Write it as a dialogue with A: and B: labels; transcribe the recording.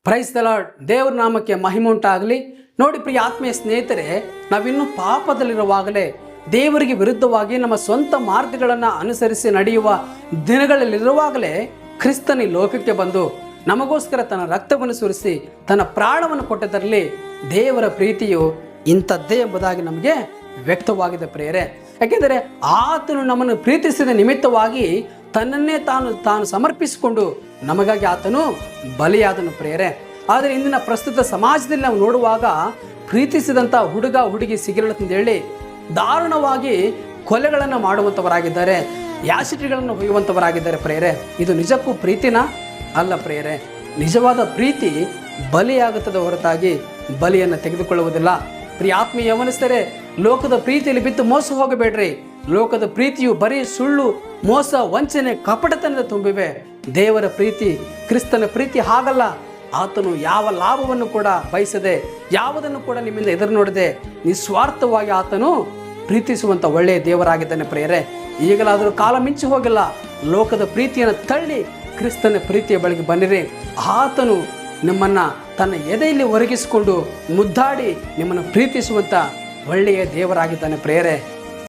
A: Praise the lord. ದೇವರ ನಾಮಕ್ಕೆ ಮಹಿಮೆ ಉಂಟಾಗಲಿ. ನೋಡಿ ಪ್ರಿಯ ಆತ್ಮೀಯ ಸ್ನೇಹಿತರೆ, ನಾವಿನ್ನೂ ಪಾಪದಲ್ಲಿರುವಾಗಲೇ, ದೇವರಿಗೆ ವಿರುದ್ಧವಾಗಿ ನಮ್ಮ ಸ್ವಂತ ಮಾರ್ಗಗಳನ್ನು ಅನುಸರಿಸಿ ನಡೆಯುವ ದಿನಗಳಲ್ಲಿರುವಾಗಲೇ ಕ್ರಿಸ್ತನ ಲೋಕಕ್ಕೆ ಬಂದು ನಮಗೋಸ್ಕರ ತನ್ನ ರಕ್ತವನ್ನು ಸುರಿಸಿ ತನ್ನ ಪ್ರಾಣವನ್ನು ಕೊಟ್ಟದರಲ್ಲಿ ದೇವರ ಪ್ರೀತಿಯು ಇಂಥದ್ದೇ ಎಂಬುದಾಗಿ ನಮಗೆ ವ್ಯಕ್ತವಾಗಿದೆ ಪ್ರಿಯರೇ. ಯಾಕೆಂದರೆ ಆತನು ನಮ್ಮನ್ನು ಪ್ರೀತಿಸಿದ ನಿಮಿತ್ತವಾಗಿ ತನ್ನನ್ನೇ ತಾನು ಸಮರ್ಪಿಸಿಕೊಂಡು ನಮಗಾಗಿ ಆತನು ಬಲಿಯಾದನು ಪ್ರಿಯರೇ. ಆದರೆ ಇಂದಿನ ಪ್ರಸ್ತುತ ಸಮಾಜದಲ್ಲಿ ನಾವು ನೋಡುವಾಗ ಪ್ರೀತಿಸಿದಂಥ ಹುಡುಗ ಹುಡುಗಿ ಸಿಗಲಿಲ್ಲಂತೇಳಿ ದಾರುಣವಾಗಿ ಕೊಲೆಗಳನ್ನು ಮಾಡುವಂಥವರಾಗಿದ್ದಾರೆ, ಯಾಸಿಟಿಗಳನ್ನು ಹೊಯ್ಯುವಂಥವರಾಗಿದ್ದಾರೆ ಪ್ರಿಯರೇ. ಇದು ನಿಜಕ್ಕೂ ಪ್ರೀತಿನಾ? ಅಲ್ಲ ಪ್ರಿಯರೇ. ನಿಜವಾದ ಪ್ರೀತಿ ಬಲಿಯಾಗುತ್ತದೆ ಹೊರತಾಗಿ ಬಲಿಯನ್ನು ತೆಗೆದುಕೊಳ್ಳುವುದಿಲ್ಲ. ಪ್ರಿಯ ಆತ್ಮೀಯ ಯೌವನಸ್ಥರೇ, ಲೋಕದ ಪ್ರೀತಿಯಲ್ಲಿ ಬಿದ್ದು ಮೋಸ ಹೋಗಬೇಡ್ರಿ. ಲೋಕದ ಪ್ರೀತಿಯು ಬರೀ ಸುಳ್ಳು, ಮೋಸ, ವಂಚನೆ, ಕಪಟತನದ ತುಂಬಿವೆ. ದೇವರ ಪ್ರೀತಿ, ಕ್ರಿಸ್ತನ ಪ್ರೀತಿ ಹಾಗಲ್ಲ. ಆತನು ಯಾವ ಲಾಭವನ್ನು ಕೂಡ ಬಯಸದೆ, ಯಾವುದನ್ನು ಕೂಡ ನಿಮ್ಮಿಂದ ಎದುರು ನೋಡದೆ ನಿಸ್ವಾರ್ಥವಾಗಿ ಆತನು ಪ್ರೀತಿಸುವಂಥ ಒಳ್ಳೆಯ ದೇವರಾಗಿದ್ದಾನೆ ಪ್ರಿಯರೇ. ಈಗಲಾದರೂ ಕಾಲ ಮಿಂಚಿ ಹೋಗಿಲ್ಲ. ಲೋಕದ ಪ್ರೀತಿಯನ್ನು ತಳ್ಳಿ ಕ್ರಿಸ್ತನ ಪ್ರೀತಿಯ ಬಳಿಗೆ ಬನ್ನಿರಿ. ಆತನು ನಿಮ್ಮನ್ನು ತನ್ನ ಎದೆಯಲ್ಲಿ ಒರಗಿಸಿಕೊಂಡು ಮುದ್ದಾಡಿ ನಿಮ್ಮನ್ನು ಪ್ರೀತಿಸುವಂಥ ಒಳ್ಳೆಯ ದೇವರಾಗಿದ್ದಾನೆ ಪ್ರಿಯರೇ.